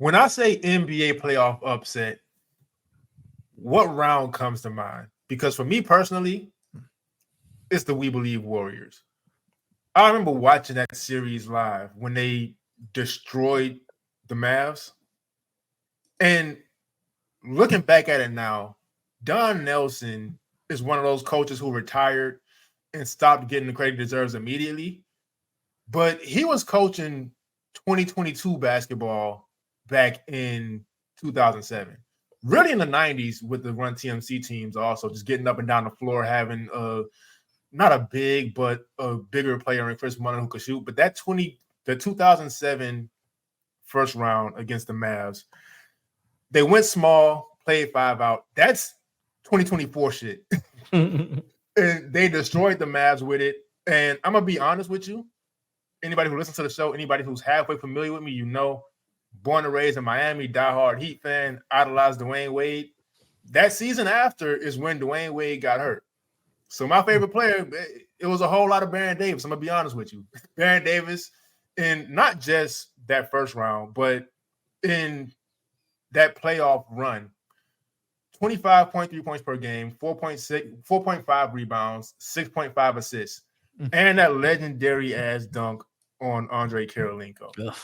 When I say NBA playoff upset, what round comes to mind? Because for me personally, it's the We Believe Warriors. I remember watching that series live when they destroyed the Mavs. And looking back at it now, Don Nelson is one of those coaches who retired and stopped getting the credit he deserves immediately. But he was coaching 2022 basketball back in 2007. Really in the 90s with the Run TMC teams also, just getting up and down the floor, having not a big, but a bigger player in Chris Mullin who could shoot. But the 2007 first round against the Mavs, they went small, played 5 out. That's 2024 shit. And they destroyed the Mavs with it. And I'm going to be honest with you. Anybody who listens to the show, anybody who's halfway familiar with me, you know, born and raised in Miami, diehard Heat fan, idolized Dwyane Wade. That season after is when Dwyane Wade got hurt. So my favorite player, it was a whole lot of Baron Davis. I'm going to be honest with you. Baron Davis, and not just that first round, but in that playoff run, 25.3 points per game, 4.5 rebounds, 6.5 assists, and that legendary-ass dunk on Andre Karolinko. Ugh.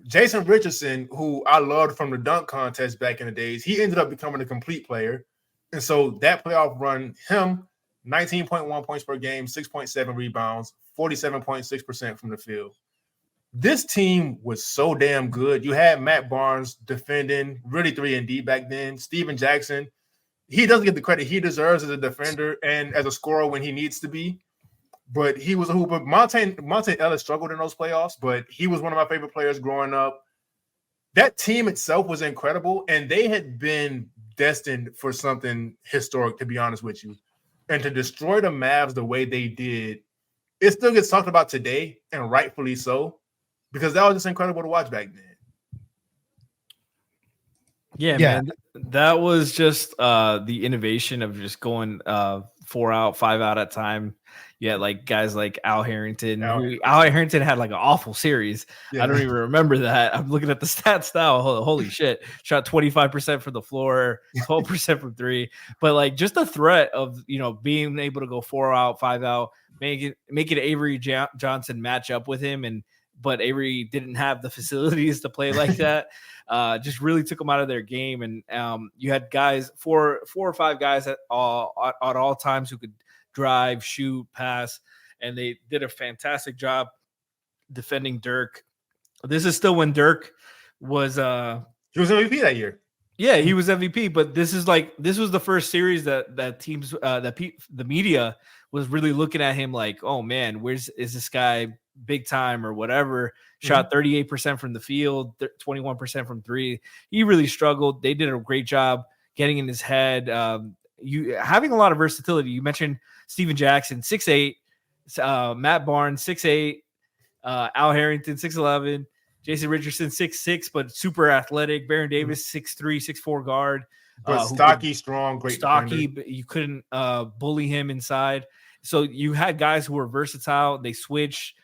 Jason Richardson, who I loved from the dunk contest back in the days, he ended up becoming a complete player. And so that playoff run, him, 19.1 points per game, 6.7 rebounds, 47.6% from the field. This team was so damn good. You had Matt Barnes defending, really 3-and-D back then. Steven Jackson, he doesn't get the credit he deserves as a defender and as a scorer when he needs to be. But he was a hooper. Monte Ellis struggled in those playoffs, but he was one of my favorite players growing up. That team itself was incredible, and they had been destined for something historic, to be honest with you. And to destroy the Mavs the way they did, it still gets talked about today, and rightfully so, because that was just incredible to watch back then. Yeah, man. That was just the innovation of just going 4 out, 5 out at a time. Yeah, like guys like Al Harrington. Al Harrington had like an awful series. Yeah. I don't even remember that. I'm looking at the stats now. Holy shit. Shot 25% from the floor, 12% from 3. But like just the threat of, being able to go 4 out, 5 out, make it Avery Johnson match up with him. But Avery didn't have the facilities to play like that. Just really took them out of their game. And you had guys, four or 5 guys at all times who could drive, shoot, pass, and they did a fantastic job defending Dirk. This is still when Dirk was he was MVP that year. Yeah, he was MVP, but this was the first series that teams the media was really looking at him like, oh man, is this guy big time or whatever? Shot 38% from the field, 21% from 3. He really struggled. They did a great job getting in his head. You having a lot of versatility. You mentioned Steven Jackson, 6'8", Matt Barnes, 6'8", Al Harrington, 6'11", Jason Richardson, 6'6", but super athletic. Baron Davis, 6'3", 6'4" guard. But stocky, strong, great stocky, defender. But you couldn't bully him inside. So you had guys who were versatile. They switched.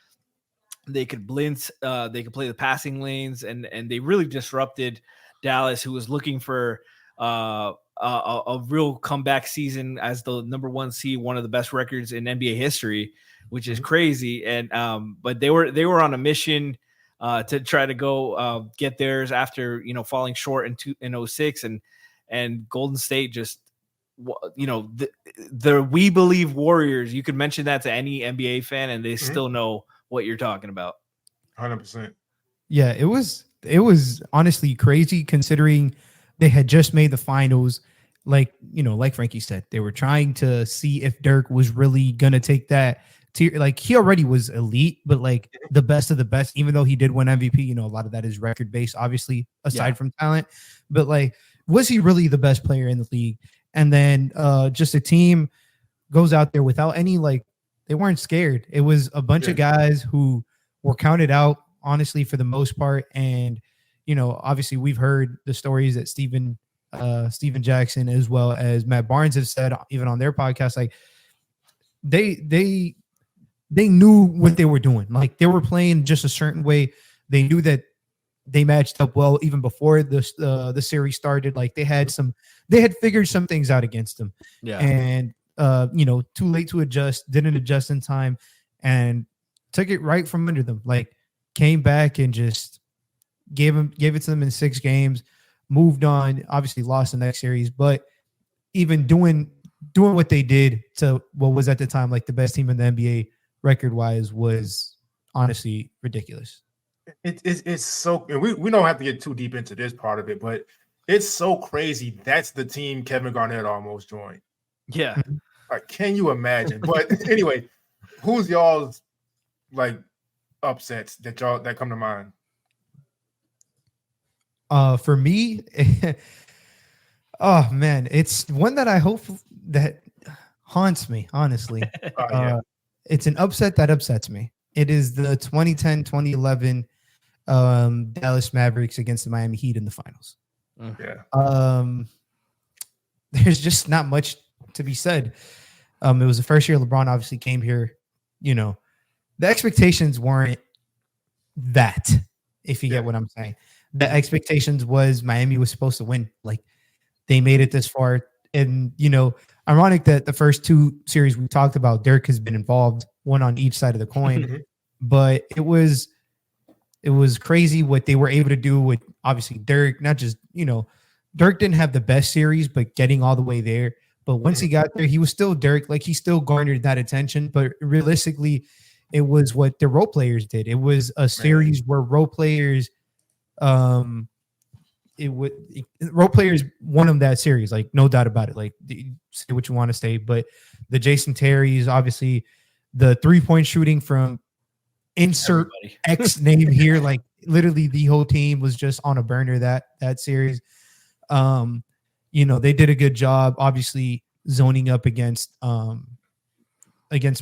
They could blitz. They could play the passing lanes, and they really disrupted Dallas, who was looking for a real comeback season as the number 1 seed, one of the best records in NBA history, which is crazy. And but they were on a mission to try to go get theirs after falling short in 2006, and Golden State just the We Believe Warriors. You could mention that to any NBA fan, and they still know what you're talking about. 100%. Yeah, it was honestly crazy considering they had just made the finals. Like Frankie said, they were trying to see if Dirk was really going to take that tier. Like he already was elite, but like the best of the best, even though he did win MVP, a lot of that is record based, obviously, aside from talent. But like, was he really the best player in the league? And then just a team goes out there without any, they weren't scared. It was a bunch of guys who were counted out, honestly, for the most part. And, obviously we've heard the stories that Steven Jackson as well as Matt Barnes have said, even on their podcast, like they knew what they were doing. Like they were playing just a certain way. They knew that they matched up well even before the series started. Like they had figured some things out against them. Yeah. And too late to adjust, didn't adjust in time, and took it right from under them. Like came back and just gave it to them in 6 games, moved on, obviously lost the next series, but even doing what they did to what was at the time like the best team in the NBA record wise was honestly ridiculous. It's so, and we don't have to get too deep into this part of it, but it's so crazy. That's the team Kevin Garnett almost joined. Yeah. Like, can you imagine? But anyway, who's y'all's like upsets that come to mind? For me, oh man, it's one that I hope that haunts me, honestly. It's an upset that upsets me. It is the 2010-2011 Dallas Mavericks against the Miami Heat in the finals. Yeah. There's just not much to be said. It was the first year LeBron obviously came here. You know, the expectations weren't that, if you get what I'm saying. The expectations was Miami was supposed to win. Like they made it this far. And, ironic that the first 2 series we talked about, Dirk has been involved, one on each side of the coin. But it was crazy what they were able to do with obviously Dirk, not just, Dirk didn't have the best series, but getting all the way there. But once he got there, he was still Dirk. Like he still garnered that attention. But realistically, it was what the role players did. It was a series where role players, role players won them that series. Like no doubt about it. Like say what you want to say, but the Jason Terry's, obviously the 3-point shooting from insert X name here. Like literally the whole team was just on a burner that series. They did a good job, obviously zoning up against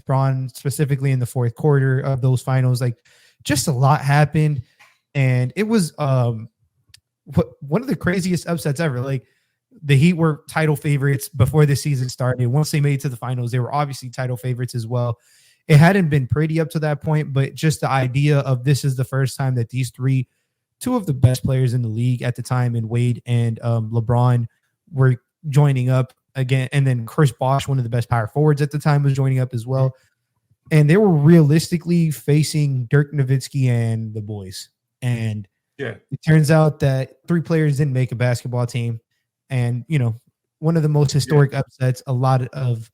Braun, specifically in the fourth quarter of those finals. Like just a lot happened. And it was one of the craziest upsets ever. Like the Heat were title favorites before the season started. Once they made it to the finals, they were obviously title favorites as well. It hadn't been pretty up to that point, but just the idea of this is the first time that these 2 of the best players in the league at the time, in Wade and LeBron, were joining up again. And then Chris Bosh, one of the best power forwards at the time, was joining up as well. And they were realistically facing Dirk Nowitzki and the boys. And it turns out that 3 players didn't make a basketball team. And, one of the most historic upsets, a lot of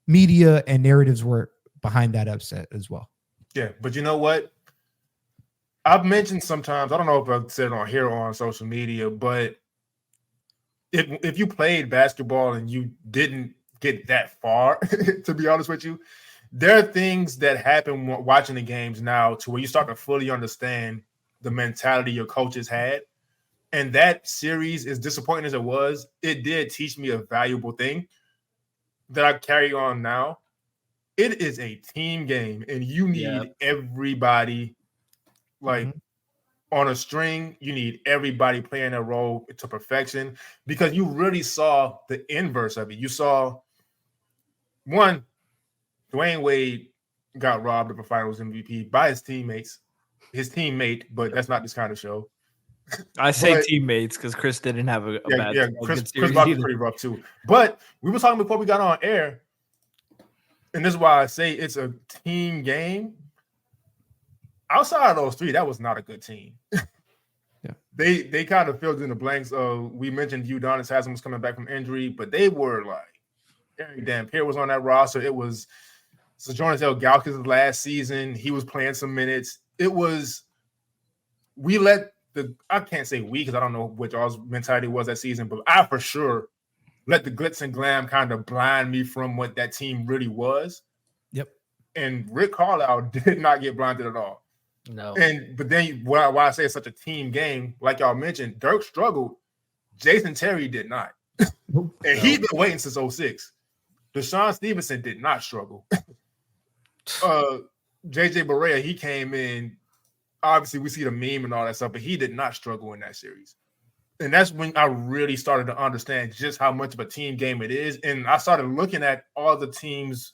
media and narratives were behind that upset as well. Yeah, but you know what? I've mentioned sometimes, I don't know if I've said it on here or on social media, but if you played basketball and you didn't get that far, to be honest with you, there are things that happen watching the games now to where you start to fully understand the mentality your coaches had. And that series, as disappointing as it was, it did teach me a valuable thing that I carry on now. It is a team game, and you need everybody on a string. You need everybody playing a role to perfection, because you really saw the inverse of it. You saw, one, Dwyane Wade got robbed of a finals MVP by his teammate, but that's not this kind of show. I say teammates because Chris didn't have a bad Chris Butler pretty rough too. But we were talking before we got on air, and this is why I say it's a team game. Outside of those 3, that was not a good team. They kind of filled in the blanks. We mentioned Udonis Haslem was coming back from injury, but they were like Gary Dampier was on that roster. It was Jonas Ilgauskas' last season. He was playing some minutes. It was I can't say we because I don't know what y'all's mentality was that season, but I for sure let the glitz and glam kind of blind me from what that team really was. Yep. And Rick Carlisle did not get blinded at all. No. But then why I say it's such a team game, like y'all mentioned, Dirk struggled. Jason Terry did not. And he's been waiting since 2006. Deshaun Stevenson did not struggle. JJ Barea, he came in. Obviously, we see the meme and all that stuff, but he did not struggle in that series. And that's when I really started to understand just how much of a team game it is. And I started looking at all the teams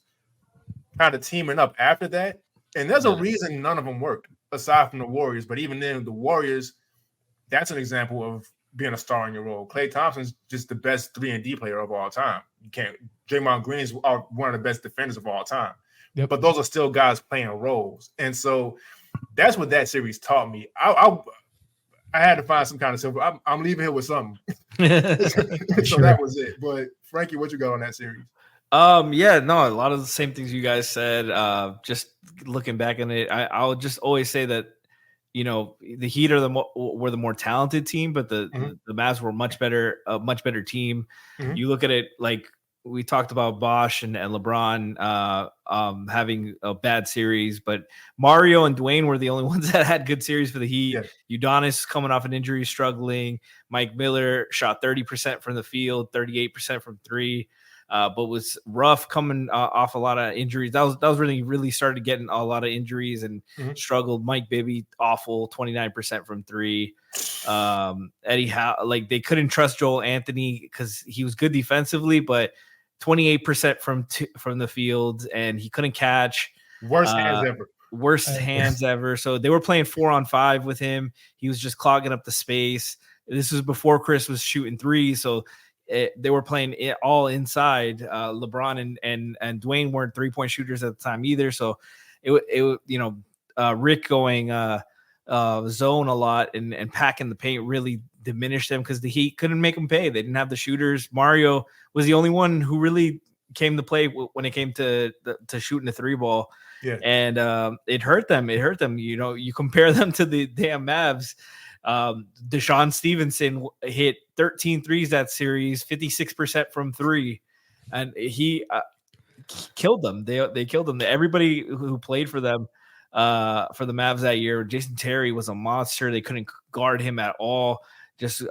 kind of teaming up after that. And there's a reason none of them worked, aside from the Warriors. But even then, the Warriors, that's an example of being a star in your role. Klay Thompson's just the best 3-and-D player of all time. You can't. Draymond Green's one of the best defenders of all time. Yep. But those are still guys playing roles, and so that's what that series taught me. I had to find some kind of silver. I'm leaving here with something. So that was it. But Frankie, what you got on that series? Yeah, no, a lot of the same things you guys said. Just looking back on it, I'll just always say that, you know, the Heat were the more talented team, but the Mavs were a much better team. Mm-hmm. You look at it like we talked about Bosh and LeBron having a bad series, but Mario and Dwyane were the only ones that had good series for the Heat. Yeah. Udonis coming off an injury, struggling. Mike Miller shot 30% from the field, 38% from three. But was rough coming off a lot of injuries. That was really started getting a lot of injuries and struggled. Mike Bibby, awful, 29% from three. Eddie Howe, like they couldn't trust Joel Anthony because he was good defensively, but 28% from the field, and he couldn't catch. Worst hands ever. So they were playing 4-on-5 with him. He was just clogging up the space. This was before Chris was shooting three, so they were playing it all inside. LeBron and Dwyane weren't 3-point shooters at the time either. So it Rick going zone a lot and packing the paint really diminished them because the Heat couldn't make them pay. They didn't have the shooters. Mario was the only one who really came to play when it came to shooting the three ball. Yeah. And it hurt them. You know, you compare them to the damn Mavs. Deshaun Stevenson hit 13 threes that series, 56% from three, and he killed them. They killed them. Everybody who played for them, for the Mavs that year, Jason Terry was a monster. They couldn't guard him at all. Just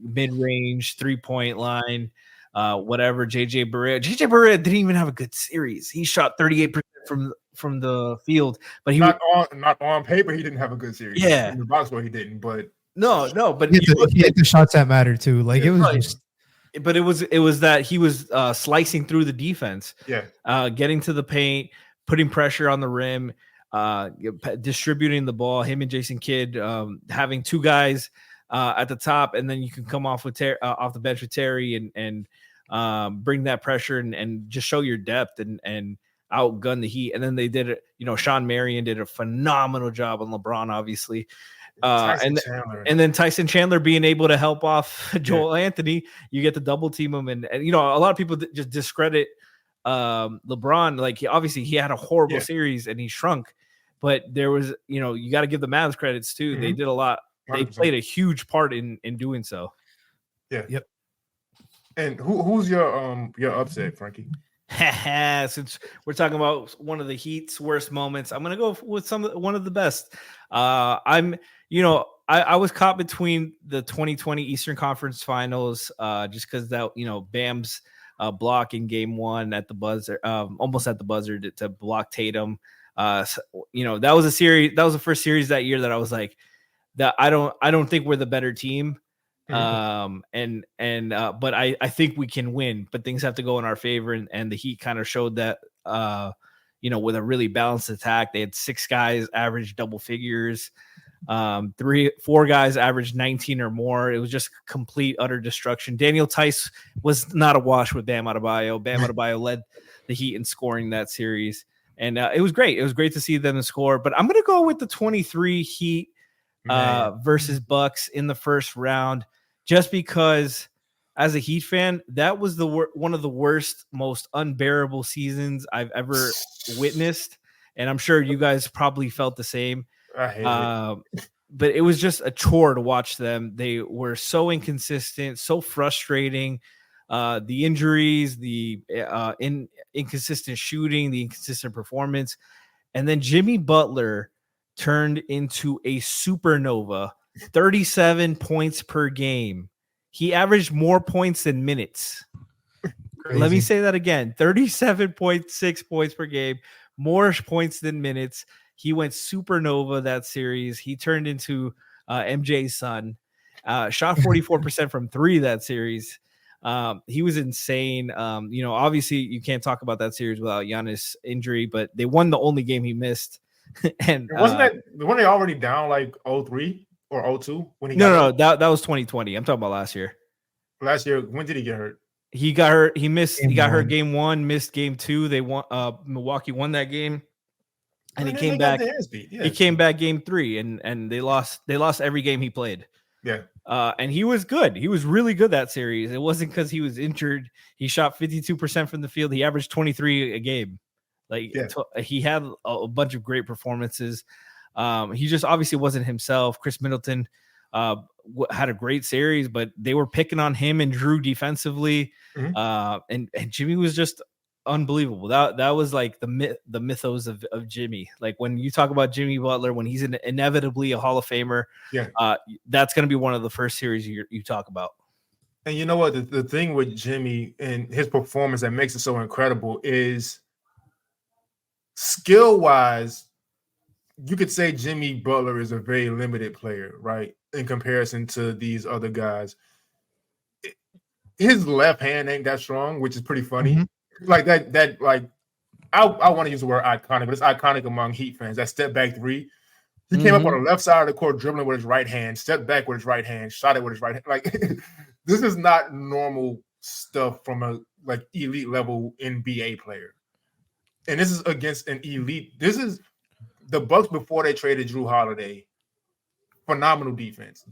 mid-range, 3-point line, whatever. JJ Barea didn't even have a good series. He shot 38% from the field, but not on paper he didn't have a good series. Yeah, in the box score he didn't, but but he hit the shots that mattered too. Like it was just, but it was that he was slicing through the defense, getting to the paint, putting pressure on the rim, distributing the ball. Him and Jason Kidd having two guys at the top, and then you can come off with off the bench with Terry and bring that pressure and just show your depth and outgun the Heat. And then they did it. You know, Sean Marion did a phenomenal job on LeBron, obviously. And then Tyson Chandler being able to help off Joel Anthony. You get to double team him. And you know, a lot of people just discredit LeBron. Like he had a horrible series and he shrunk, but there was, you know, you got to give the Mavs credits too. They did a lot. 100%. They played a huge part in doing so. Yeah. Yep. And who's your upset, Frankie? Since we're talking about one of the Heat's worst moments, I'm gonna go with one of the best. I was caught between the 2020 Eastern Conference Finals, just because that, you know, Bam's block in Game 1 at the buzzer, almost at the buzzer to block Tatum. You know, that was a series. That was the first series that year that I was like, that I don't think we're the better team. But I think we can win, but things have to go in our favor. And the Heat kind of showed that, you know, with a really balanced attack. They had 6 guys average double figures, 4 guys averaged 19 or more. It was just complete, utter destruction. Daniel Tice was not a wash with Bam Adebayo. Bam Adebayo led the Heat in scoring that series. And it was great. It was great to see them score, but I'm going to go with the 23 Heat versus Bucks in the first round. Just because, as a Heat fan, that was one of the worst, most unbearable seasons I've ever witnessed, and I'm sure you guys probably felt the same. I hate it. But it was just a chore to watch them. They were so inconsistent, so frustrating. The injuries, the inconsistent shooting, the inconsistent performance, and then Jimmy Butler turned into a supernova. 37 points per game. He averaged more points than minutes. Crazy. Let me say that again. 37.6 points per game, more points than minutes. He went supernova that series. He turned into MJ's son. Shot 44% from three that series. He was insane. You know, obviously you can't talk about that series without Giannis' injury, but they won the only game he missed. And weren't they already down like 0-3? or 02 when he No, got no, hurt? that was 2020. I'm talking about last year. Last year, when did he get hurt? He got hurt. He missed. He got hurt one. game 1, missed game 2. They won. Milwaukee won that game, and he came They got back. their ass beat. Yeah. He came back game 3, and they lost. They lost every game he played. Yeah. And he was good. He was really good that series. It wasn't because he was injured. He shot 52% from the field. He averaged 23 a game. Like he had a bunch of great performances. He just obviously wasn't himself. Chris Middleton had a great series, but they were picking on him and Drew defensively. And Jimmy was just unbelievable. That was like the mythos of Jimmy. Like when you talk about Jimmy Butler, when he's inevitably a Hall of Famer, that's going to be one of the first series you talk about. And you know what? The thing with Jimmy and his performance that makes it so incredible is skill-wise, you could say Jimmy Butler is a very limited player, right? In comparison to these other guys. His left hand ain't that strong, which is pretty funny. Like that, like I want to use the word iconic, but it's iconic among Heat fans. That step back 3. He came up on the left side of the court, dribbling with his right hand, stepped back with his right hand, shot it with his right hand. Like this is not normal stuff from a like elite level NBA player. And this is against an elite. This is the Bucks before they traded Drew Holiday. Phenomenal defense.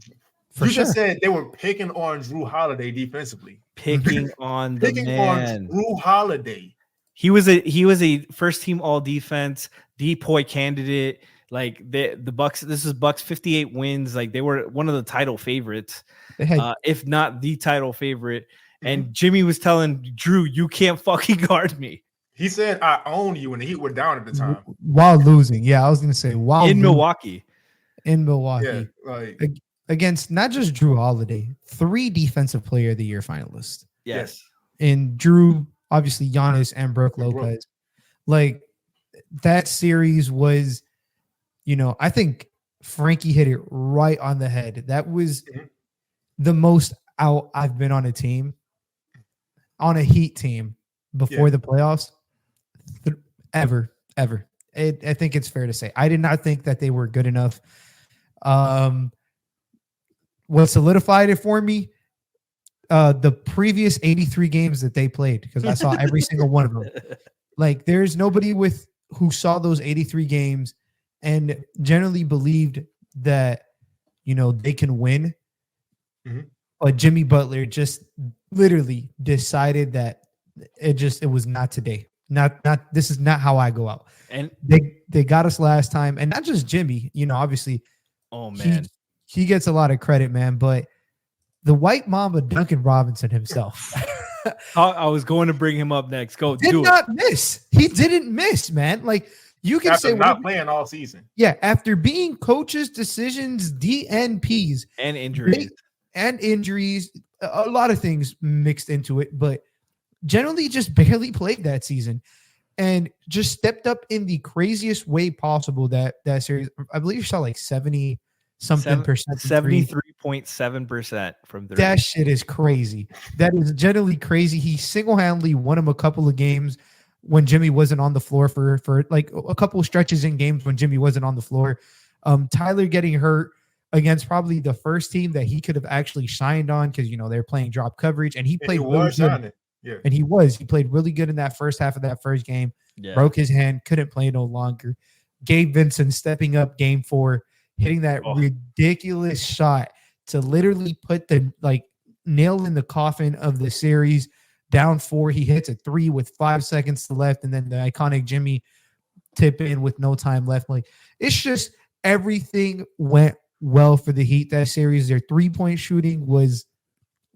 Just said they were picking on Drew Holiday defensively. Picking on the man. On Drew Holiday. He was a first team all defense, DPOY candidate. Like the Bucks, this is Bucks 58 wins. Like they were one of the title favorites, if not the title favorite. And Jimmy was telling Drew, "You can't fucking guard me." He said, "I own you," and the Heat were down at the time while losing. Yeah, I was gonna say Milwaukee. In Milwaukee, yeah, like against not just Drew Holiday, 3 Defensive Player of the Year finalists. Yes, and Drew, obviously Giannis and Brook Lopez. Like that series was, I think Frankie hit it right on the head. That was the most out I've been on a team, on a Heat team before the playoffs, ever. I think it's fair to say I did not think that they were good enough. What solidified it for me, the previous 83 games that they played, because I saw every single one of them. Like there's nobody who saw those 83 games and generally believed that, they can win. But Jimmy Butler just literally decided that it was not today. Not this is not how I go out. And they got us last time, and not just Jimmy, obviously. Oh man. He gets a lot of credit, man, but the white mamba Duncan Robinson himself. I was going to bring him up next. Go did do not it. miss. He didn't miss, man. Like you can after say not playing all season. Yeah, after being coaches' decisions, DNPs, and injuries. A lot of things mixed into it, but generally just barely played that season and just stepped up in the craziest way possible that series. I believe you saw like 70 something percent. 73.7% from 3. That shit is crazy. That is generally crazy. He single-handedly won him a couple of games when Jimmy wasn't on the floor for like a couple of stretches in games when Jimmy wasn't on the floor. Tyler getting hurt against probably the first team that he could have actually shined on because they're playing drop coverage and he played really good. Yeah. And he played really good in that first half of that first game. Yeah. Broke his hand, couldn't play no longer. Gabe Vincent stepping up game 4, hitting that ridiculous shot to literally put the nail in the coffin of the series. Down 4, he hits a 3 with 5 seconds left, and then the iconic Jimmy tip in with no time left. Like it's just everything went well for the Heat that series. Their 3-point shooting was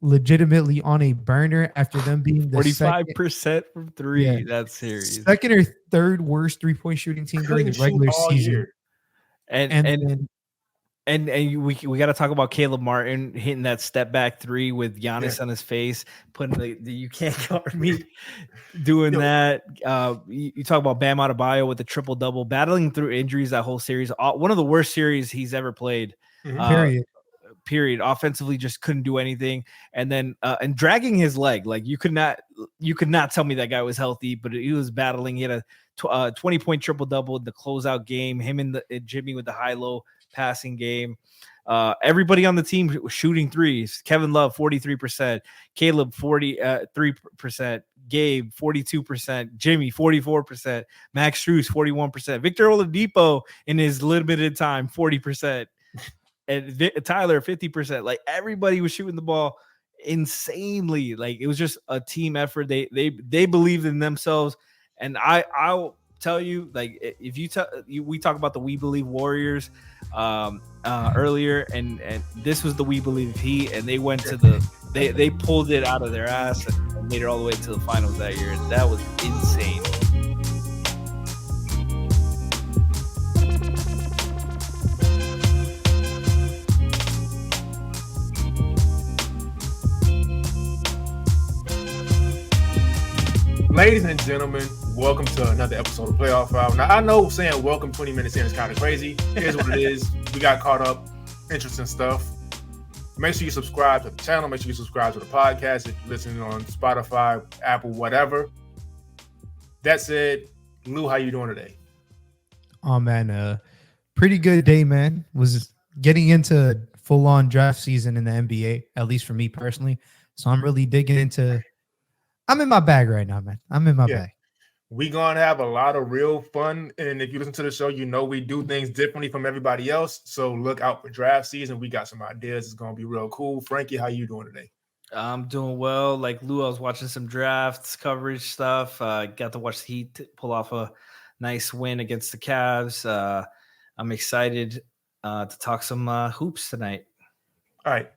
legitimately on a burner after them being the 45% from 3 that series. Second or third worst 3-point shooting team during the regular season. Year. And we got to talk about Caleb Martin hitting that step back 3 with Giannis on his face, putting the you can't guard me, doing that. You talk about Bam Adebayo with the triple double, battling through injuries that whole series. One of the worst series he's ever played. Period. Offensively, just couldn't do anything, and then and dragging his leg. Like you could not tell me that guy was healthy, but he was battling. He had a 20-point triple double in the closeout game. Him and Jimmy with the high-low passing game. Everybody on the team was shooting threes. Kevin Love, 43%. Caleb, 43%. Gabe, 42%. Jimmy, 44%. Max Strus, 41%. Victor Oladipo, in his limited time, 40%. And Tyler, 50%. Like, everybody was shooting the ball insanely. Like, it was just a team effort. They believed in themselves. And I'll tell you, like, if we talk about the We Believe Warriors earlier, and this was the We Believe Heat, and they went to they pulled it out of their ass and made it all the way to the finals that year. And that was insane. Ladies and gentlemen, welcome to another episode of Playoff Route. Now, I know saying welcome 20 minutes in is kind of crazy. Here's what it is. We got caught up. Interesting stuff. Make sure you subscribe to the channel. Make sure you subscribe to the podcast if you're listening on Spotify, Apple, whatever. That said, Lou, how you doing today? Oh, man. Pretty good day, man. Was getting into full-on draft season in the NBA, at least for me personally. So I'm really digging into... I'm in my bag right now, man. I'm in my bag. We're going to have a lot of real fun. And if you listen to the show, you know we do things differently from everybody else. So look out for draft season. We got some ideas. It's going to be real cool. Frankie, how you doing today? I'm doing well. Like Lou, I was watching some drafts coverage stuff. Got to watch the Heat pull off a nice win against the Cavs. I'm excited to talk some hoops tonight. All right.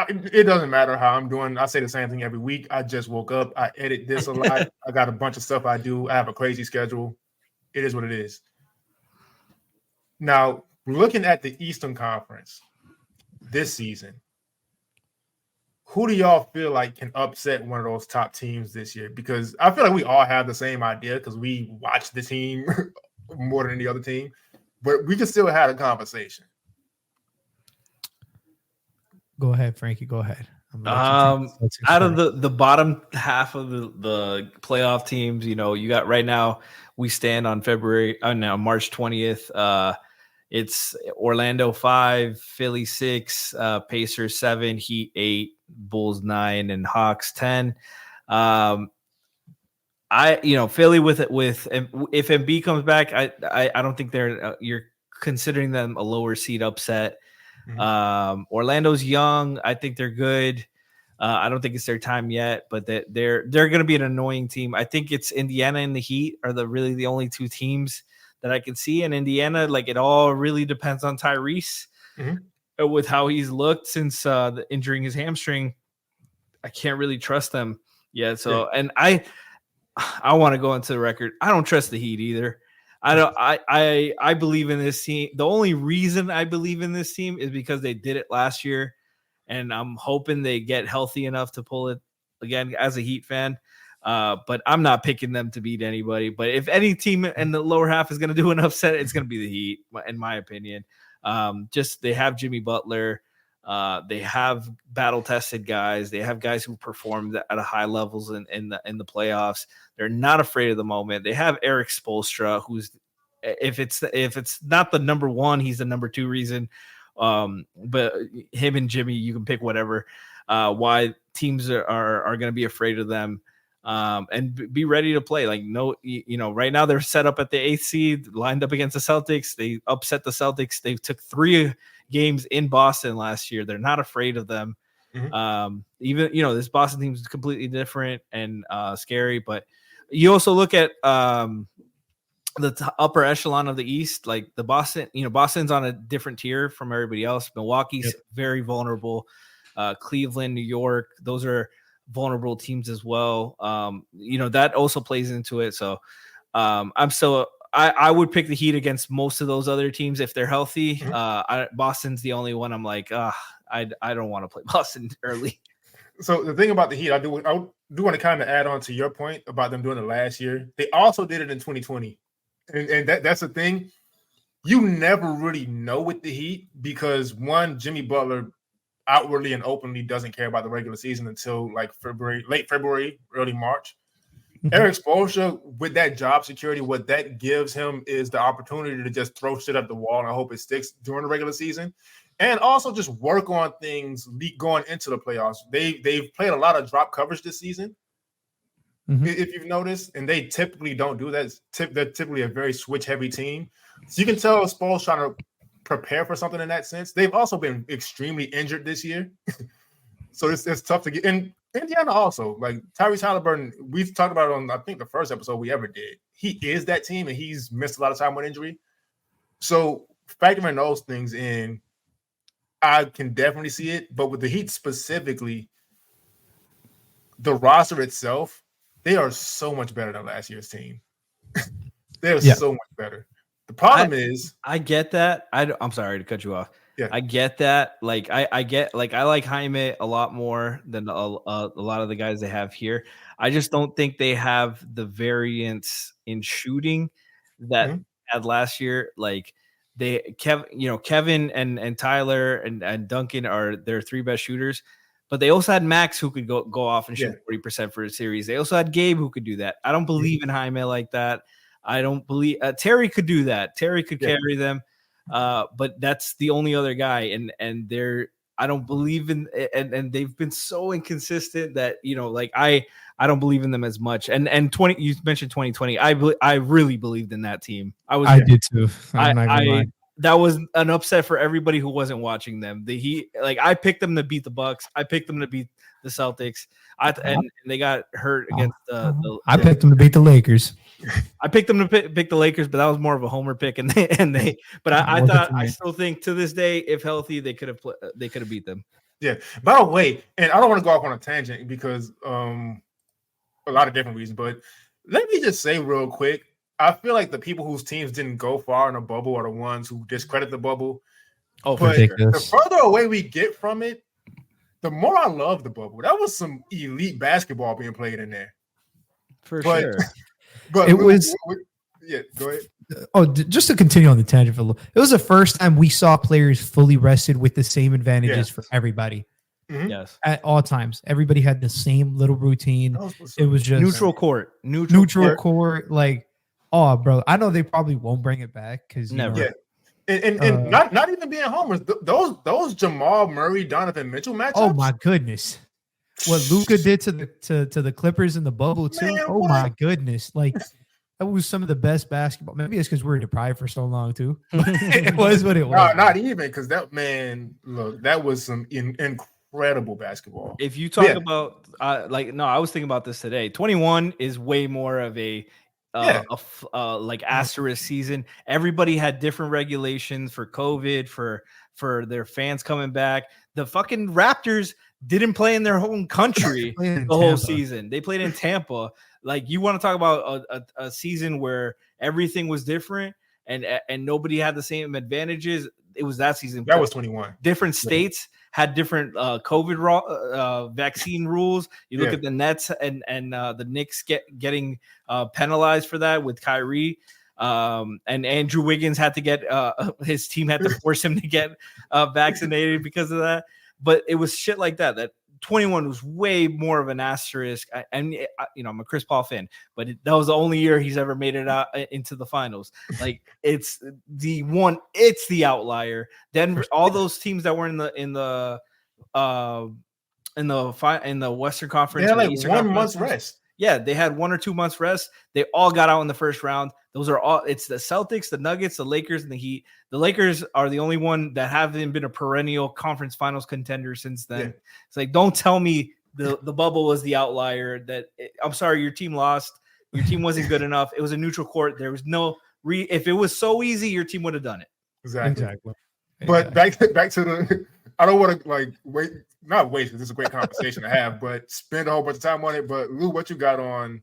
It doesn't matter how I'm doing. I say the same thing every week. I just woke up. I edit this a lot. I got a bunch of stuff I do. I have a crazy schedule. It is what it is. Now, looking at the Eastern Conference this season, who do y'all feel like can upset one of those top teams this year? Because I feel like we all have the same idea because we watch the team more than any other team, but we can still have a conversation. Go ahead, Frankie. Go ahead. Out of the bottom half of the playoff teams, you know, you got right now, we stand on March 20th. It's Orlando 5, Philly 6, Pacers 7, Heat 8, Bulls 9, and Hawks 10. Philly with if Embiid comes back, I don't think you're considering them a lower seed upset. Mm-hmm. Orlando's young. I think they're good. I don't think it's their time yet, but they're going to be an annoying team. I think it's Indiana and the Heat are really the only two teams that I can see. And Indiana, like, it all really depends on Tyrese with how he's looked since injuring his hamstring. I can't really trust them yet. So, and I want to go into the record. I don't trust the Heat either. I believe in this team. The only reason I believe in this team is because they did it last year, and I'm hoping they get healthy enough to pull it again as a Heat fan. But I'm not picking them to beat anybody. But if any team in the lower half is going to do an upset, it's going to be the Heat, in my opinion. Just they have Jimmy Butler. They have battle-tested guys. They have guys who performed at a high levels in the playoffs. They're not afraid of the moment. They have Eric Spoelstra, who's if it's not the number one, he's the number two reason. But him and Jimmy, you can pick whatever. Why teams are going to be afraid of them and be ready to play. Like, no, right now they're set up at the 8th seed, lined up against the Celtics. They upset the Celtics. They took 3 games in Boston last year. They're not afraid of them. Mm-hmm. Even this Boston team is completely different and scary. But you also look at the upper echelon of the East, like the Boston's on a different tier from everybody else. Milwaukee's very vulnerable. Cleveland, New York, those are vulnerable teams as well. That also plays into it. So I would pick the Heat against most of those other teams if they're healthy. Mm-hmm. Boston's the only one I'm like, I don't want to play Boston early. So the thing about the Heat, I do want to kind of add on to your point about them doing it last year. They also did it in 2020. And that's the thing. You never really know with the Heat because, one, Jimmy Butler outwardly and openly doesn't care about the regular season until like late February, early March. Mm-hmm. Eric Spoelstra, with that job security, what that gives him is the opportunity to just throw shit at the wall and I hope it sticks during the regular season. and also just work on things going into the playoffs. They've played a lot of drop coverage this season, if you've noticed, and they typically don't do that. They're typically a very switch-heavy team. So you can tell Spoel's trying to prepare for something in that sense. They've also been extremely injured this year. So it's tough to get. And Indiana also, like Tyrese Halliburton, we've talked about it on, I think, the first episode we ever did. He is that team, and he's missed a lot of time with injury. So factoring those things in, I can definitely see it. But with the Heat specifically, the roster itself, they are so much better than last year's team. They're so much better. The problem is, I get that. I'm sorry to cut you off. Yeah. I get that. Like I get, like, I like Jaime a lot more than a lot of the guys they have here. I just don't think they have the variance in shooting that had last year. Like Kevin and Tyler and Duncan are their three best shooters, but they also had Max who could go off and shoot 40% for a series. They also had Gabe who could do that. I don't believe in Jaime like that. I don't believe Terry could do that. Terry could carry them. But that's the only other guy, and I don't believe in, and they've been so inconsistent that, like I don't believe in them as much. And you mentioned 2020. I really believed in that team. I did too. That was an upset for everybody who wasn't watching them. I picked them to beat the Bucks. I picked them to beat the Celtics. And they got hurt against I picked them to beat the Lakers. I picked them to pick the Lakers, but that was more of a homer pick. But I still think to this day, if healthy, they could have beat them. Yeah. By the way, and I don't want to go off on a tangent because a lot of different reasons, but let me just say real quick, I feel like the people whose teams didn't go far in the bubble are the ones who discredit the bubble. Oh, but the further away we get from it, the more I love the bubble. That was some elite basketball being played in there. For sure. But it was. Yeah, go ahead. Oh, just to continue on the tangent for a little, it was the first time we saw players fully rested with the same advantages for everybody. Mm-hmm. Yes, at all times, everybody had the same little routine. It was just neutral court. Like, oh, bro, I know they probably won't bring it back because never. And not even being homers. Those Jamal Murray, Donovan Mitchell matchups. Oh my goodness. What Luka did to the Clippers in the bubble too. Man, my goodness! Like that was some of the best basketball. Maybe it's because we were deprived for so long too. It was what it was. No, not even because that was some incredible basketball. If you talk about I was thinking about this today. 21 is way more of a asterisk season. Everybody had different regulations for COVID, for their fans coming back. The fucking Raptors didn't play in their home country the whole season. They played in Tampa. Like, you want to talk about a season where everything was different and nobody had the same advantages. It was that season. That was 21. Different states had different COVID vaccine rules. You look at the Nets and the Knicks getting penalized for that with Kyrie. And Andrew Wiggins had to get his team had to force him to get vaccinated because of that. But it was shit like that 21 was way more of an asterisk. I'm a Chris Paul fan, but that was the only year he's ever made it out into the finals. Like, it's the outlier. Denver, all those teams that were in the Western Conference, they had like 1 month's rest. Yeah, they had 1 or 2 months rest. They all got out in the first round. Those are all. It's the Celtics, the Nuggets, the Lakers, and the Heat. The Lakers are the only one that haven't been a perennial conference finals contender since then. Yeah. It's like, don't tell me the bubble was the outlier. I'm sorry, your team lost. Your team wasn't good enough. It was a neutral court. There was no if it was so easy, your team would have done it. Exactly. But back to the. I don't want to not waste. This is a great conversation to have, but spend a whole bunch of time on it. But Lou, what you got on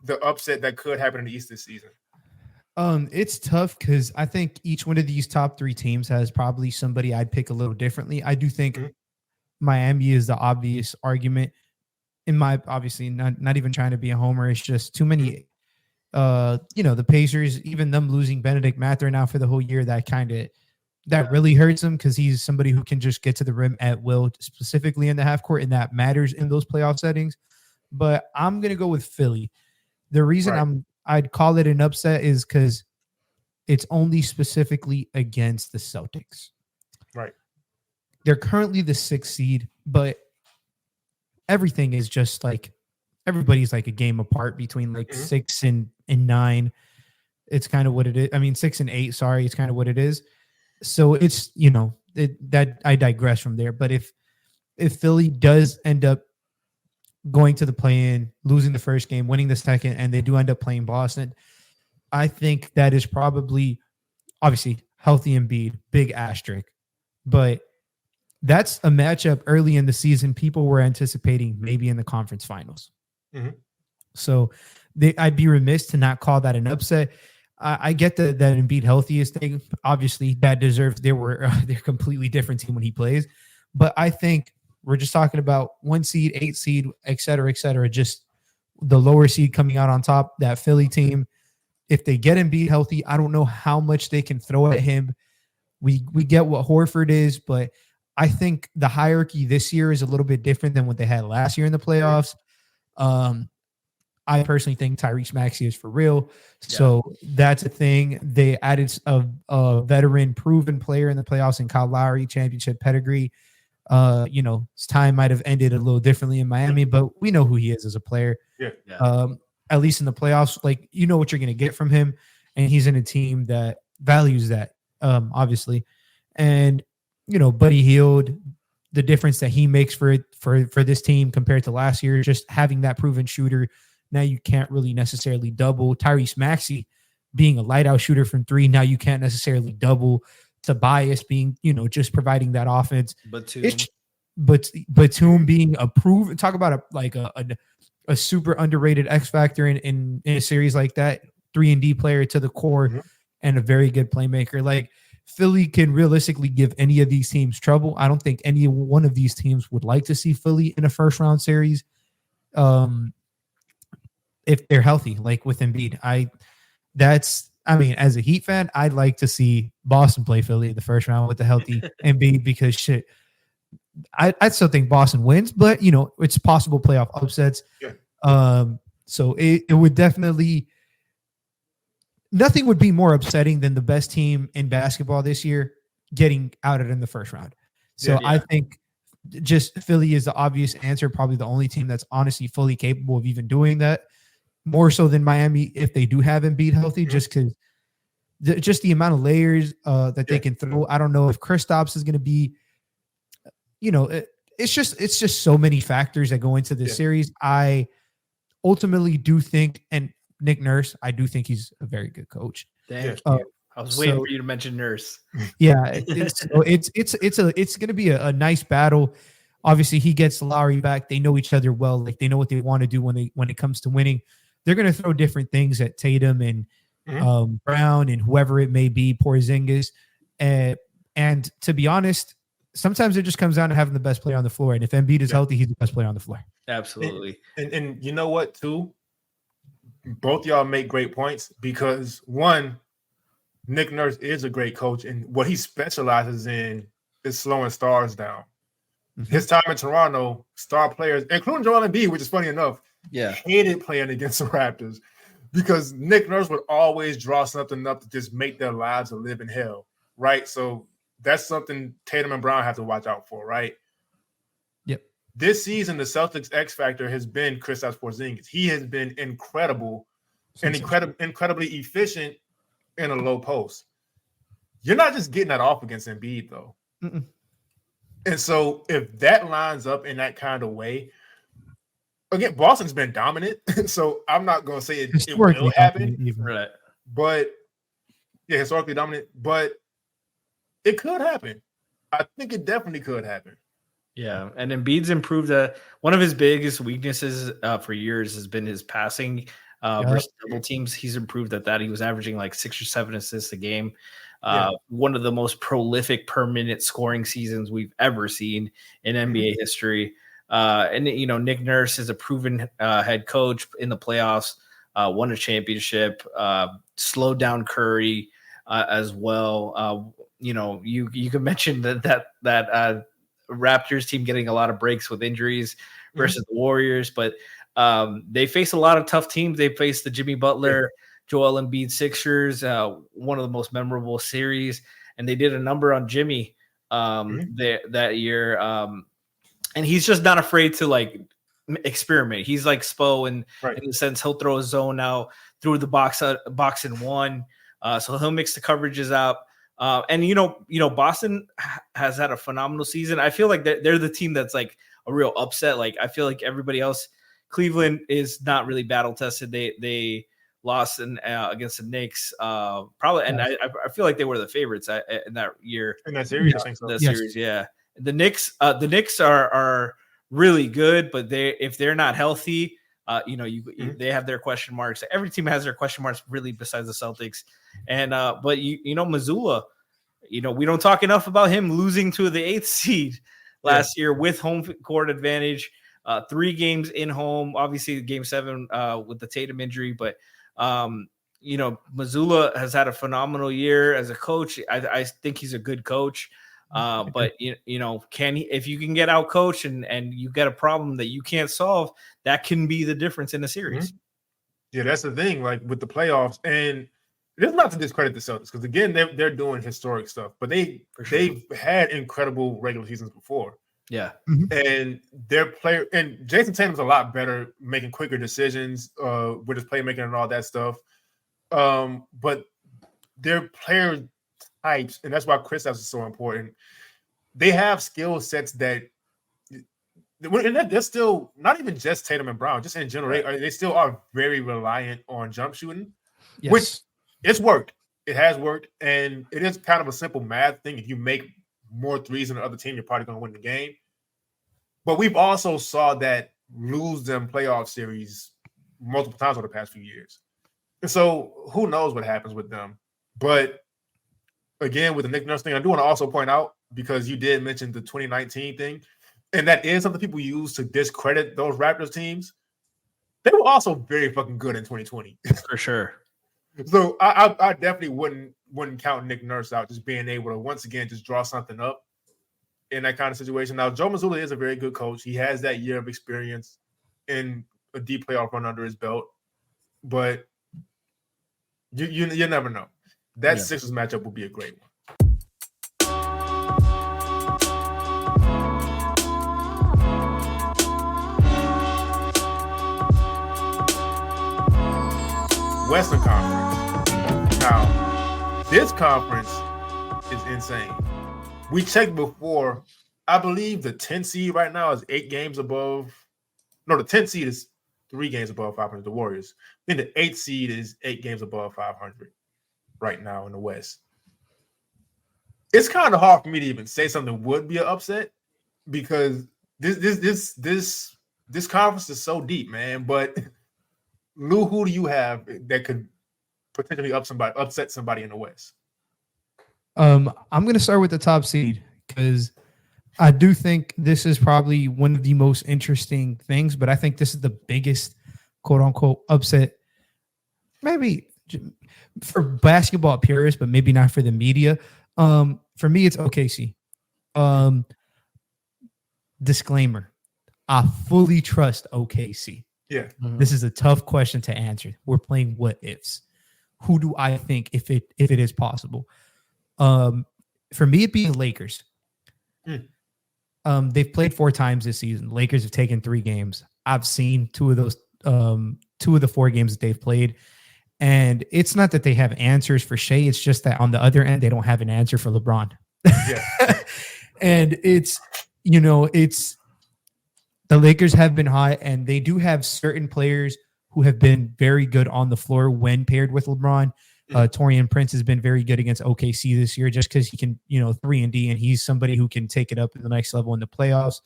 the upset that could happen in the East this season? It's tough because I think each one of these top 3 teams has probably somebody I'd pick a little differently. I do think Miami is the obvious argument. In my obviously not even trying to be a homer. It's just too many. The Pacers, even them losing Benedict Mathurin now for the whole year, that really hurts him because he's somebody who can just get to the rim at will, specifically in the half court, and that matters in those playoff settings. But I'm gonna go with Philly. The reason I'd call it an upset is because it's only specifically against the Celtics. Right. They're currently the 6th seed, but everything is just like everybody's like a game apart between like 6 and 9. It's kind of what it is. I mean, 6 and 8. Sorry, it's kind of what it is. So it's that I digress from there. But if Philly does end up going to the play-in, losing the first game, winning the second, and they do end up playing Boston, I think that is probably obviously healthy Embiid, big asterisk, but that's a matchup early in the season people were anticipating maybe in the conference finals. So I'd be remiss to not call that an upset. I get that Embiid healthy is thing. Obviously, that deserves. They're completely different team when he plays, but I think we're just talking about 1 seed, 8 seed, et cetera, just the lower seed coming out on top. That Philly team, if they get Embiid healthy, I don't know how much they can throw at him. We get what Horford is, but I think the hierarchy this year is a little bit different than what they had last year in the playoffs. I personally think Tyrese Maxey is for real. So that's a thing. They added a veteran proven player in the playoffs in Kyle Lowry, championship pedigree. His time might have ended a little differently in Miami, but we know who he is as a player. At least in the playoffs, like, you know what you're going to get from him. And he's in a team that values that, obviously. And, Buddy Hield, the difference that he makes for this team compared to last year, just having that proven shooter. Now you can't really necessarily double. Tyrese Maxey being a light out shooter from 3. Now you can't necessarily double. Tobias being, just providing that offense. Batum being a proven, talk about a super underrated X factor in a series like that. 3-and-D player to the core and a very good playmaker. Like, Philly can realistically give any of these teams trouble. I don't think any one of these teams would like to see Philly in a first round series. If they're healthy, like with Embiid, as a Heat fan, I'd like to see Boston play Philly in the first round with the healthy Embiid, because I still think Boston wins, but it's possible playoff upsets. So it would definitely, nothing would be more upsetting than the best team in basketball this year getting outed in the first round. So I think just Philly is the obvious answer, probably the only team that's honestly fully capable of even doing that. More so than Miami if they do have Embiid healthy, just because the amount of layers that they can throw. I don't know if Kristaps is going to be, it's just so many factors that go into this series. I ultimately do think, and Nick Nurse, I do think he's a very good coach. Thank you. I was waiting for you to mention Nurse. It's going to be a nice battle. Obviously, he gets Lowry back. They know each other well. Like, they know what they want to do when it comes to winning. They're going to throw different things at Tatum and Brown and whoever it may be, Porzingis. And to be honest, sometimes it just comes down to having the best player on the floor. And if Embiid is healthy, he's the best player on the floor. Absolutely. And you know what, too? Both y'all make great points, because one, Nick Nurse is a great coach, and what he specializes in is slowing stars down. His time in Toronto, star players, including Joel Embiid, which is funny enough, hated playing against the Raptors, because Nick Nurse would always draw something up to just make their lives a living hell, right? So that's something Tatum and Brown have to watch out for, right? Yep. This season, the Celtics X factor has been Kristaps Porzingis. He has been incredible and incredibly efficient in a low post. You're not just getting that off against Embiid, though. And so if that lines up in that kind of way, again, Boston's been dominant, so I'm not going to say it will happen. Right. But, historically dominant, but it could happen. I think it definitely could happen. Yeah, and Embiid's improved. One of his biggest weaknesses for years has been his passing versus double teams. He's improved at that. He was averaging like 6 or 7 assists a game. One of the most prolific per minute scoring seasons we've ever seen in NBA history. And Nick Nurse is a proven head coach in the playoffs, won a championship, slowed down Curry as well. You can mention that Raptors team getting a lot of breaks with injuries versus the Warriors, but they face a lot of tough teams. They face the Jimmy Butler, Joel Embiid Sixers, one of the most memorable series, and they did a number on Jimmy that year. And he's just not afraid to like experiment. He's like Spo in the sense he'll throw a zone out through the box and one. So he'll mix the coverages up. And Boston has had a phenomenal season. I feel like they're the team that's like a real upset. Like I feel like everybody else, Cleveland is not really battle tested. They lost against the Knicks, probably, and I feel like they were the favorites in that year. In that series, I think so. Series, yeah. The Knicks are really good, but if they're not healthy, they have their question marks. Every team has their question marks, really, besides the Celtics. And but Mazzulla, we don't talk enough about him losing to the 8th seed last year with home court advantage. 3 games in home, obviously Game 7 with the Tatum injury, but Mazzulla has had a phenomenal year as a coach. I think he's a good coach. But if you can get out coached and you get a problem that you can't solve, that can be the difference in a series. Yeah, that's the thing. Like with the playoffs, and it's not to discredit the Celtics because again, they're doing historic stuff, but they've had incredible regular seasons before. Yeah, and their player and Jason Tatum's a lot better making quicker decisions with his playmaking and all that stuff. But their player types, and that's why Kristaps is so important. They have skill sets that, and they're still not even just Tatum and Brown, just in general. They still are very reliant on jump shooting, which it's worked. It has worked, and it is kind of a simple math thing. If you make more threes than the other team, you're probably going to win the game. But we've also saw that lose them playoff series multiple times over the past few years. And so who knows what happens with them. But again, with the Nick Nurse thing, I do want to also point out, because you did mention the 2019 thing, and that is something people use to discredit those Raptors teams. They were also very fucking good in 2020. For sure. So I definitely wouldn't count Nick Nurse out, just being able to once again just draw something up in that kind of situation. Now, Joe Mazzulla is a very good coach. He has that year of experience in a deep playoff run under his belt, but you never know. That Sixers matchup will be a great one. Western Conference. Now, this conference is insane. We checked before. I believe the 10th seed right now is 8 games above. No, the 10th seed is 3 games above 500, the Warriors. Then the 8th seed is 8 games above 500 right now in the West. It's kind of hard for me to even say something would be an upset because this conference is so deep, man. But Lou, who do you have that could potentially upset somebody in the West? I'm going to start with the top seed because I do think this is probably one of the most interesting things, but I think this is the biggest quote unquote upset, maybe for basketball purists, but maybe not for the media. For me, it's OKC. Disclaimer: I fully trust OKC. Yeah, This is a tough question to answer. We're playing what ifs. Who do I think if it is possible? For me, it being Lakers. They've played 4 times this season. Lakers have taken 3 games. I've seen 2 of those, 2 of the 4 games that they've played. And it's not that they have answers for Shea. It's just that on the other end, they don't have an answer for LeBron. Yeah. And it's the Lakers have been hot, and they do have certain players who have been very good on the floor when paired with LeBron. Taurean Prince has been very good against OKC this year just because he can, 3-and-D, and he's somebody who can take it up to the next level in the playoffs.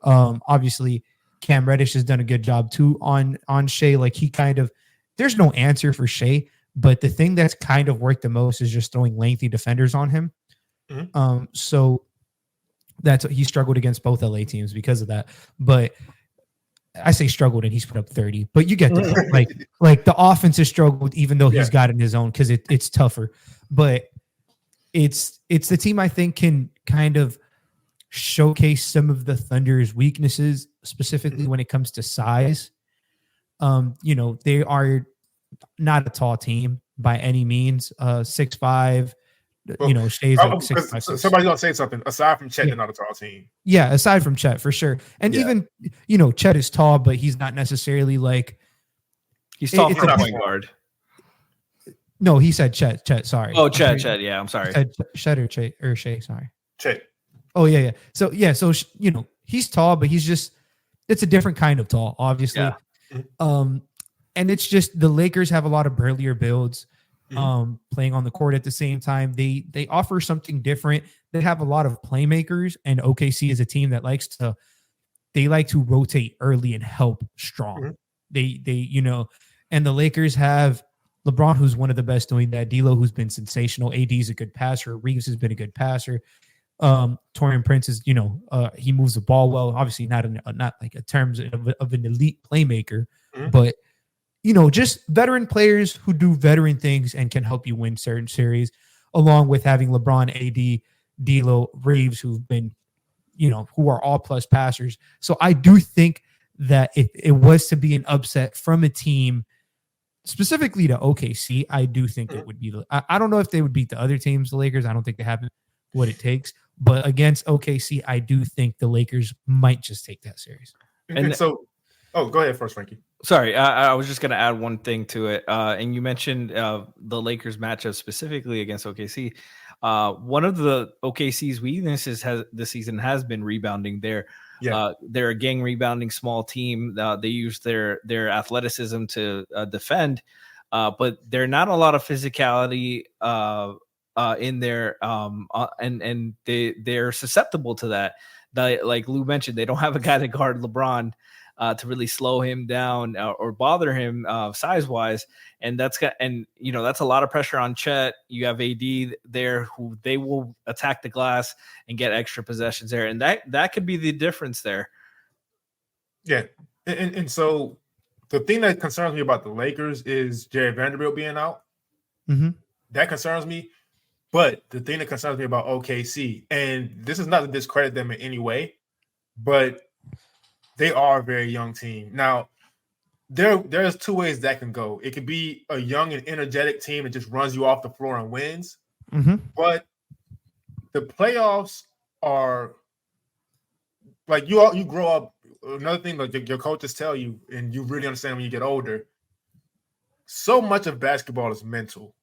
Obviously, Cam Reddish has done a good job too on Shea. Like there's no answer for Shea, but the thing that's kind of worked the most is just throwing lengthy defenders on him. So that's he struggled against both LA teams because of that. But I say struggled and he's put up 30, but you get the point. Like the offense has struggled even though he's got it in his own because it's tougher. But it's the team I think can kind of showcase some of the Thunder's weaknesses, specifically when it comes to size. They are not a tall team by any means. 6'5", Shay's like 6'5". Somebody's gonna say something aside from Chet, Yeah. they're not a tall team. Yeah, aside from Chet for sure, and even Chet is tall, but he's not necessarily like he's tall it's for not a point small. guard. No, he said Chet. Sorry. Oh, Chet. Yeah, I'm sorry. Chet or Shay. Sorry. Chet. Oh yeah. So he's tall, but it's a different kind of tall, obviously. Yeah. And it's just the Lakers have a lot of burlier builds, playing on the court at the same time. They offer something different. They have a lot of playmakers, and OKC is a team that like to rotate early and help strong. And the Lakers have LeBron, who's one of the best doing that. D'Lo, who's been sensational. AD is a good passer. Reeves has been a good passer. Taurean Prince is, he moves the ball well. Obviously, not like in terms of an elite playmaker, but just veteran players who do veteran things and can help you win certain series, along with having LeBron, AD, D'Lo, Reeves, who've been, who are all plus passers. So I do think that if it was to be an upset from a team, specifically to OKC, I do think it would be. I don't know if they would beat the other teams, the Lakers. I don't think they have what it takes. But against OKC, I do think the Lakers might just take that series. And so, go ahead first, Frankie. Sorry, I was just going to add one thing to it. And you mentioned the Lakers matchup specifically against OKC. One of the OKC's weaknesses this season has been rebounding. They're a gang rebounding small team. They use their athleticism to defend, but they're not a lot of physicality in there, and they're susceptible to that. Like Lou mentioned, they don't have a guy to guard LeBron to really slow him down or bother him size wise, and that's a lot of pressure on Chet. You have AD there who they will attack the glass and get extra possessions there, and that could be the difference there. Yeah, and so the thing that concerns me about the Lakers is Jared Vanderbilt being out. That concerns me. But the thing that concerns me about OKC, and this is not to discredit them in any way, but they are a very young team. Now, there's two ways that can go. It could be a young and energetic team that just runs you off the floor and wins. But the playoffs are like you grow up. Another thing like your coaches tell you, and you really understand when you get older. So much of basketball is mental.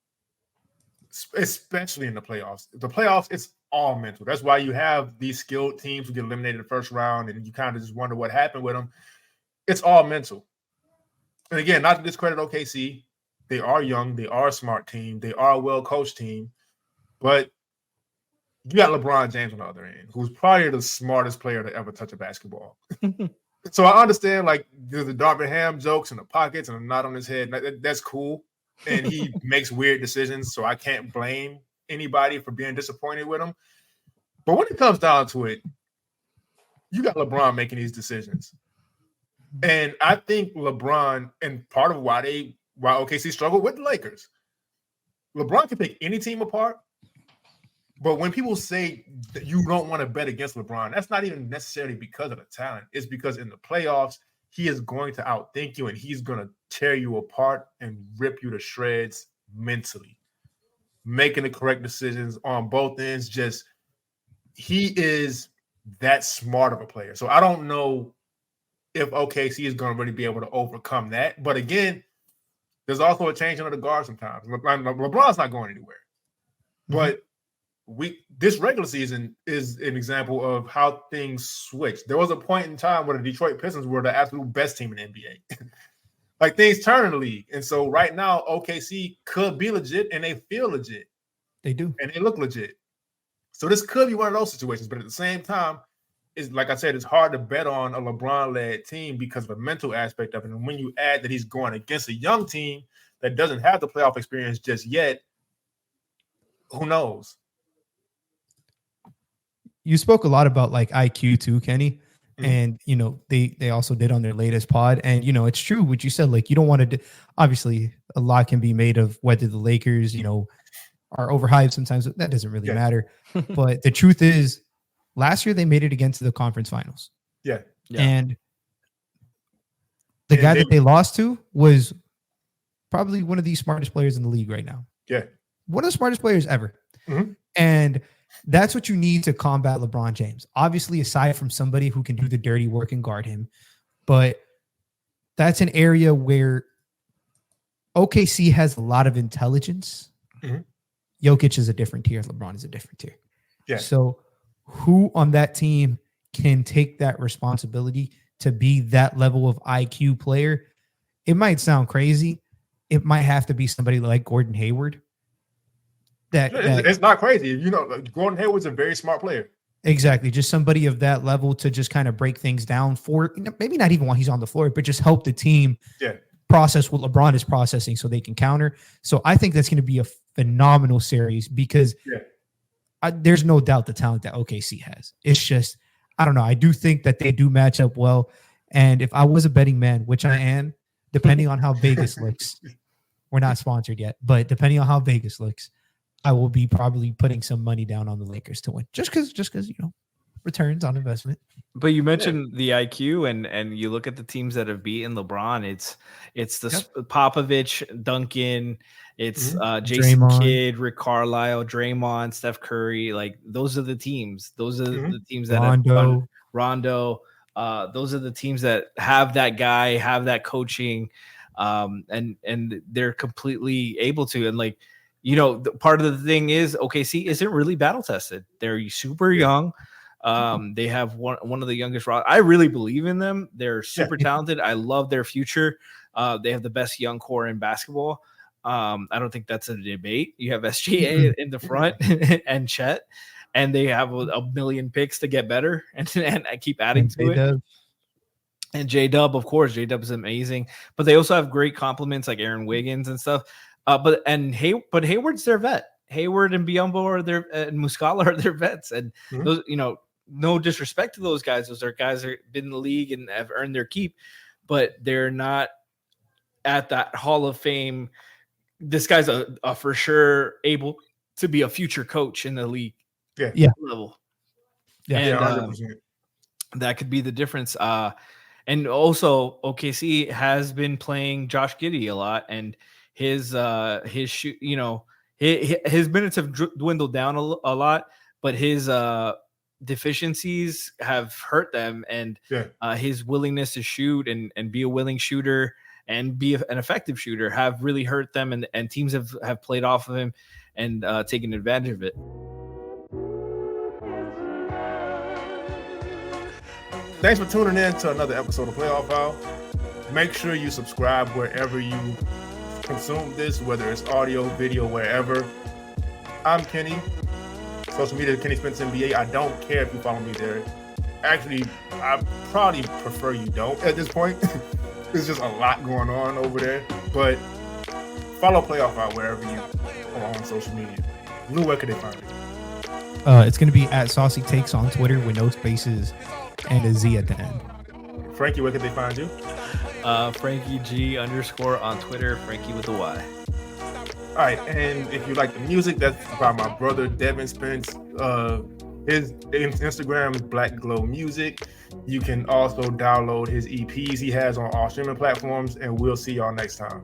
Especially in the playoffs. The playoffs, it's all mental. That's why you have these skilled teams who get eliminated in the first round, and you kind of just wonder what happened with them. It's all mental. And again, not to discredit OKC. They are young. They are a smart team. They are a well-coached team. But you got LeBron James on the other end, who's probably the smartest player to ever touch a basketball. So I understand, like, the Darvin Ham jokes and the pockets and a knot on his head. That's cool. And he makes weird decisions, so I can't blame anybody for being disappointed with him. But when it comes down to it, you got LeBron making these decisions. And I think LeBron, and part of why OKC struggled with the Lakers, LeBron can pick any team apart. But when people say that you don't want to bet against LeBron, that's not even necessarily because of the talent. It's because in the playoffs, he is going to outthink you, and he's going to tear you apart and rip you to shreds mentally. Making the correct decisions on both ends. Just, he is that smart of a player. So I don't know if OKC is going to really be able to overcome that. But again, there's also a changing of the guard sometimes. LeBron's not going anywhere. But this regular season is an example of how things switch. There was a point in time where the Detroit Pistons were the absolute best team in the NBA. Like, things turn in the league. And so right now, OKC could be legit, and they feel legit. They do. And they look legit. So this could be one of those situations. But at the same time, it's like I said, it's hard to bet on a LeBron-led team because of the mental aspect of it. And when you add that he's going against a young team that doesn't have the playoff experience just yet, who knows? You spoke a lot about like IQ too, Kenny. And, they also did on their latest pod. And, it's true what you said. Like, you don't want to obviously a lot can be made of whether the Lakers, are overhyped sometimes. That doesn't really matter. But the truth is, last year they made it against the conference finals. Yeah. And the guy that they lost to was probably one of the smartest players in the league right now. Yeah. One of the smartest players ever. And that's what you need to combat LeBron James. Obviously, aside from somebody who can do the dirty work and guard him, but that's an area where OKC has a lot of intelligence. Jokic is a different tier. LeBron is a different tier. Yeah. So who on that team can take that responsibility to be that level of IQ player? It might sound crazy. It might have to be somebody like Gordon Hayward. It's not crazy. Gordon Hayward's a very smart player. Exactly. Just somebody of that level to just kind of break things down for maybe not even while he's on the floor, but just help the team process what LeBron is processing so they can counter. So I think that's going to be a phenomenal series because there's no doubt the talent that OKC has. It's just, I don't know. I do think that they do match up well. And if I was a betting man, which I am, depending on how Vegas looks, we're not sponsored yet, but depending on how Vegas looks, I will be probably putting some money down on the Lakers to win just because, returns on investment. But you mentioned the IQ and you look at the teams that have beaten LeBron. It's the Popovich, Duncan, it's Jason Draymond. Kidd, Rick Carlisle, Draymond, Steph Curry. Like those are the teams. Those are the teams that have won. Rondo. Those are the teams that have that guy, have that coaching, and they're completely able to. And like, part of the thing is OKC isn't really battle tested. They're super young. They have one of the youngest. I really believe in them. They're super talented. I love their future. They have the best young core in basketball. I don't think that's a debate. You have SGA in the front and Chet, and they have a million picks to get better and I keep adding to it. And J-Dub, of course, J-Dub is amazing, but they also have great compliments like Aaron Wiggins and stuff. But Hayward's their vet. Hayward and Biyombo and Muscala are their vets, and those, no disrespect to those guys. Those are guys that have been in the league and have earned their keep, but they're not at that Hall of Fame. This guy's a for sure able to be a future coach in the league. Level. And that could be the difference. And also OKC has been playing Josh Giddey a lot, and his shoot, his minutes have dwindled down a lot, but his deficiencies have hurt them, and his willingness to shoot and be a willing shooter and be an effective shooter have really hurt them, and teams have played off of him and taken advantage of it. Thanks for tuning in to another episode of Playoff File. Make sure you subscribe wherever you consume this, whether it's audio, video, wherever. I'm Kenny. Social media, KennySpenceNBA. I don't care if you follow me there. Actually, I probably prefer you don't at this point. There's just a lot going on over there. But follow Playoff File wherever you are on social media. Lou, where can they find it? It's going to be at SaucyTakes on Twitter with no spaces and a Z at the end. Frankie, where can they find you? Frankie G _ on Twitter, Frankie with a Y. All right, and if you like the music, that's by my brother Devin Spence. His Instagram is BlackGlowMusic. You can also download his EPs he has on all streaming platforms, and we'll see y'all next time.